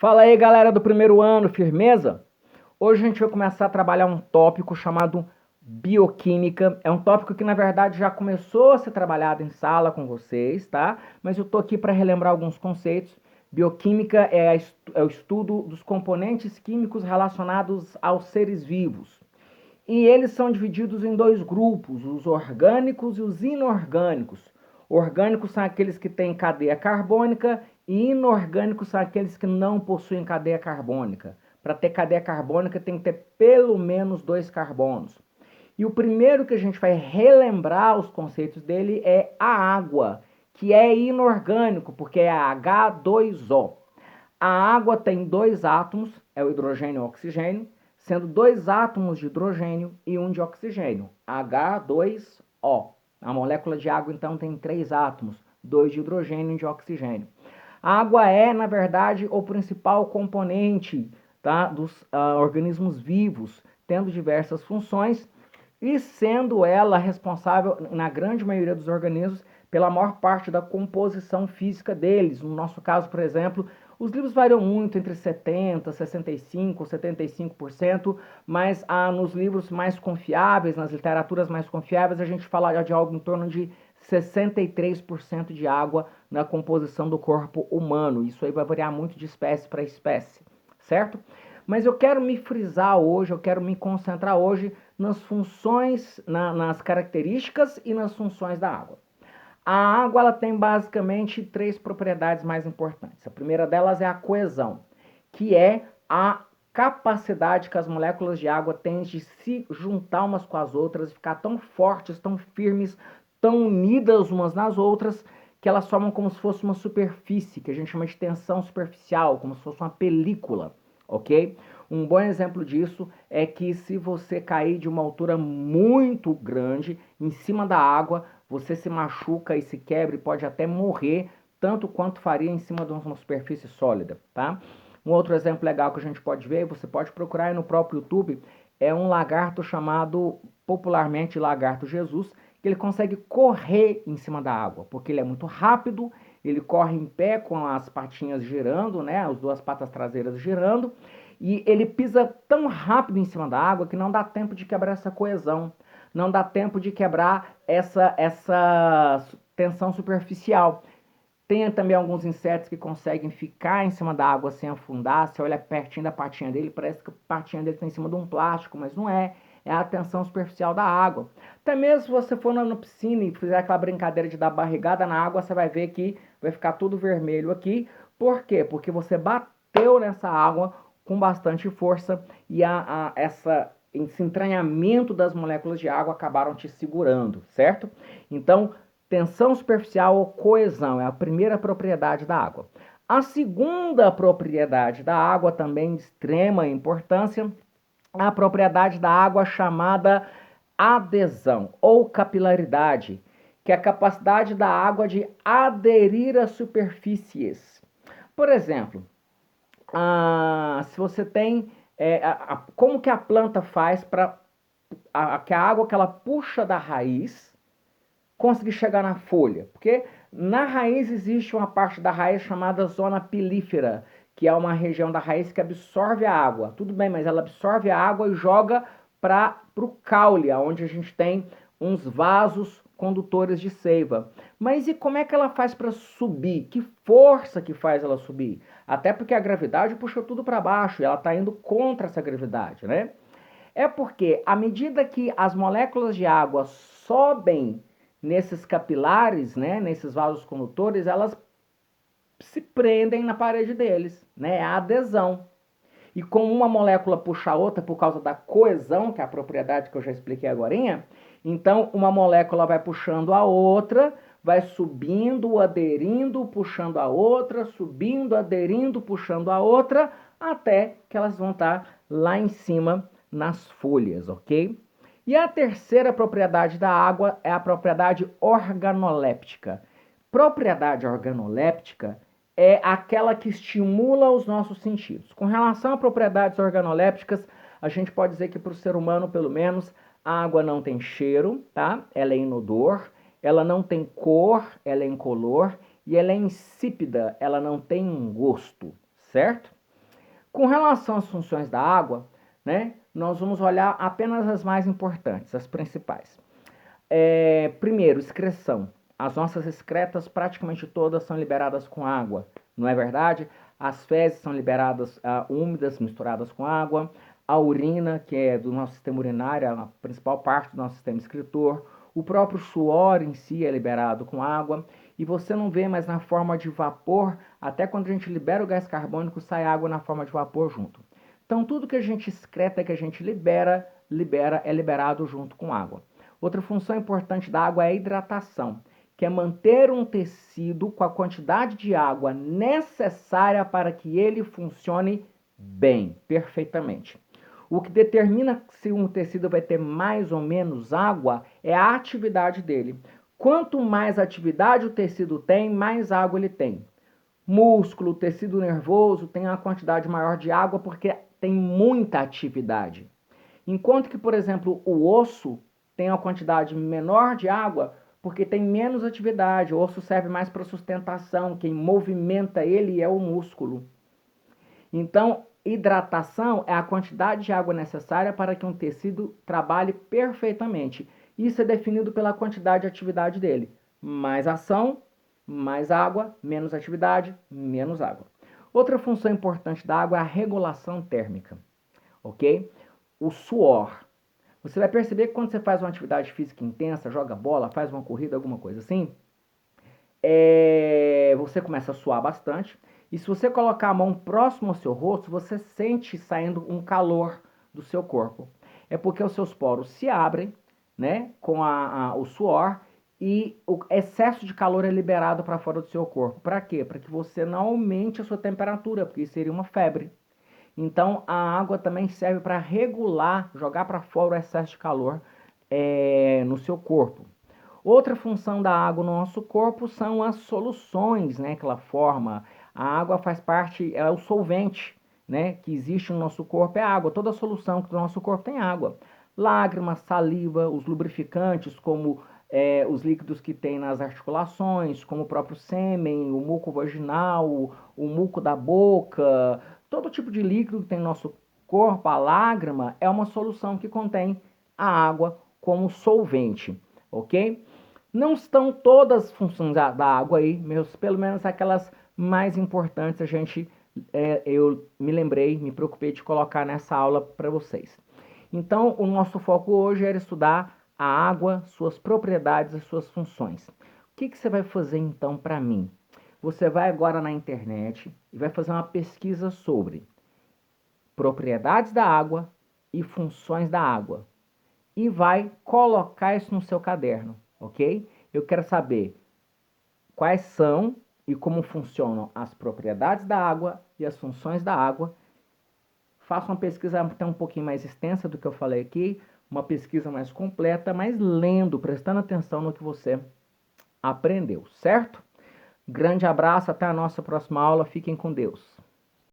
Fala aí, galera do primeiro ano, firmeza? Hoje a gente vai começar a trabalhar um tópico chamado bioquímica. É um tópico que, na verdade, já começou a ser trabalhado em sala com vocês, tá? Mas eu tô aqui para relembrar alguns conceitos. Bioquímica é o estudo dos componentes químicos relacionados aos seres vivos. E eles são divididos em dois grupos, os orgânicos e os inorgânicos. Orgânicos são aqueles que têm cadeia carbônica e inorgânicos são aqueles que não possuem cadeia carbônica. Para ter cadeia carbônica tem que ter pelo menos 2 carbonos. E o primeiro que a gente vai relembrar os conceitos dele é a água, que é inorgânico, porque é H2O. A água tem 2 átomos, é o hidrogênio e o oxigênio, sendo 2 átomos de hidrogênio e 1 de oxigênio, H2O. A molécula de água, então, tem 3 átomos, 2 de hidrogênio e 1 de oxigênio. A água é, na verdade, o principal componente, tá, dos organismos vivos, tendo diversas funções e sendo ela responsável, na grande maioria dos organismos, pela maior parte da composição física deles. No nosso caso, por exemplo, os livros variam muito entre 70%, 65%, 75%, mas nos livros mais confiáveis, nas literaturas mais confiáveis, a gente fala de algo em torno de 63% de água na composição do corpo humano. Isso aí vai variar muito de espécie para espécie, certo? Mas eu quero me frisar hoje, eu quero me concentrar hoje nas funções, nas características e nas funções da água. A água ela tem basicamente 3 propriedades mais importantes. A primeira delas é a coesão, que é a capacidade que as moléculas de água têm de se juntar umas com as outras e ficar tão fortes, tão firmes, tão unidas umas nas outras, que elas formam como se fosse uma superfície, que a gente chama de tensão superficial, como se fosse uma película, ok? Um bom exemplo disso é que se você cair de uma altura muito grande em cima da água, você se machuca e se quebra e pode até morrer, tanto quanto faria em cima de uma superfície sólida, tá? Um outro exemplo legal que a gente pode ver, você pode procurar aí no próprio YouTube, é um lagarto chamado popularmente lagarto Jesus, que ele consegue correr em cima da água, porque ele é muito rápido, ele corre em pé com as patinhas girando, né, as 2 patas traseiras girando, e ele pisa tão rápido em cima da água que não dá tempo de quebrar essa coesão, não dá tempo de quebrar essa tensão superficial. Tem também alguns insetos que conseguem ficar em cima da água sem afundar. Você olha pertinho da patinha dele, parece que a patinha dele está em cima de um plástico, mas não é. É a tensão superficial da água. Até mesmo se você for na piscina e fizer aquela brincadeira de dar barrigada na água, você vai ver que vai ficar tudo vermelho aqui. Por quê? Porque você bateu nessa água com bastante força e esse entranhamento das moléculas de água acabaram te segurando, certo? Então, tensão superficial ou coesão é a primeira propriedade da água. A segunda propriedade da água, também de extrema importância, é a propriedade da água chamada adesão ou capilaridade, que é a capacidade da água de aderir às superfícies. Por exemplo, se você tem como que a planta faz para que a água que ela puxa da raiz conseguir chegar na folha, porque na raiz existe uma parte da raiz chamada zona pilífera, que é uma região da raiz que absorve a água. Tudo bem, mas ela absorve a água e joga para o caule, onde a gente tem uns vasos condutores de seiva. Mas e como é que ela faz para subir? Que força que faz ela subir? Até porque a gravidade puxa tudo para baixo e ela está indo contra essa gravidade, né? É porque à medida que as moléculas de água sobem nesses capilares, né, nesses vasos condutores, elas se prendem na parede deles, né? É a adesão. E como uma molécula puxa a outra por causa da coesão, que é a propriedade que eu já expliquei agorinha, então uma molécula vai puxando a outra, vai subindo, aderindo, puxando a outra, subindo, aderindo, puxando a outra, até que elas vão estar lá em cima nas folhas, ok? E a terceira propriedade da água é a propriedade organoléptica. Propriedade organoléptica é aquela que estimula os nossos sentidos. Com relação a propriedades organolépticas, a gente pode dizer que para o ser humano, pelo menos, a água não tem cheiro, tá? Ela é inodor, ela não tem cor, ela é incolor e ela é insípida, ela não tem um gosto, certo? Com relação às funções da água, né, nós vamos olhar apenas as mais importantes, as principais. Primeiro, excreção. As nossas excretas, praticamente todas, são liberadas com água, não é verdade? As fezes são liberadas úmidas, misturadas com água. A urina, que é do nosso sistema urinário, a principal parte do nosso sistema excretor. O próprio suor em si é liberado com água. E você não vê mais na forma de vapor, até quando a gente libera o gás carbônico, sai água na forma de vapor junto. Então, tudo que a gente excreta, que a gente libera, é liberado junto com água. Outra função importante da água é a hidratação, que é manter um tecido com a quantidade de água necessária para que ele funcione bem, perfeitamente. O que determina se um tecido vai ter mais ou menos água é a atividade dele. Quanto mais atividade o tecido tem, mais água ele tem. Músculo, tecido nervoso tem uma quantidade maior de água porque tem muita atividade. Enquanto que, por exemplo, o osso tem uma quantidade menor de água porque tem menos atividade. O osso serve mais para sustentação, quem movimenta ele é o músculo. Então, hidratação é a quantidade de água necessária para que um tecido trabalhe perfeitamente. Isso é definido pela quantidade de atividade dele. Mais ação, mais água, menos atividade, menos água. Outra função importante da água é a regulação térmica, ok? O suor. Você vai perceber que quando você faz uma atividade física intensa, joga bola, faz uma corrida, alguma coisa assim, você começa a suar bastante. E se você colocar a mão próximo ao seu rosto, você sente saindo um calor do seu corpo. É porque os seus poros se abrem, né, com o suor e o excesso de calor é liberado para fora do seu corpo. Para quê? Para que você não aumente a sua temperatura, porque isso seria uma febre. Então, a água também serve para regular, jogar para fora o excesso de calor no seu corpo. Outra função da água no nosso corpo são as soluções, né, que ela forma. A água faz parte, é o solvente, né, que existe no nosso corpo, é a água. Toda solução do nosso corpo tem água. Lágrimas, saliva, os lubrificantes, como os líquidos que tem nas articulações, como o próprio sêmen, o muco vaginal, o muco da boca, todo tipo de líquido que tem no nosso corpo, a lágrima, é uma solução que contém a água como solvente, ok? Não estão todas as funções da água aí, pelo menos aquelas mais importantes eu me lembrei, me preocupei de colocar nessa aula para vocês. Então, o nosso foco hoje era estudar a água, suas propriedades e suas funções. O que você vai fazer então para mim? Você vai agora na internet e vai fazer uma pesquisa sobre propriedades da água e funções da água. E vai colocar isso no seu caderno, ok? Eu quero saber quais são e como funcionam as propriedades da água e as funções da água. Faça uma pesquisa até um pouquinho mais extensa do que eu falei aqui, uma pesquisa mais completa, mas lendo, prestando atenção no que você aprendeu, certo? Grande abraço, até a nossa próxima aula, fiquem com Deus.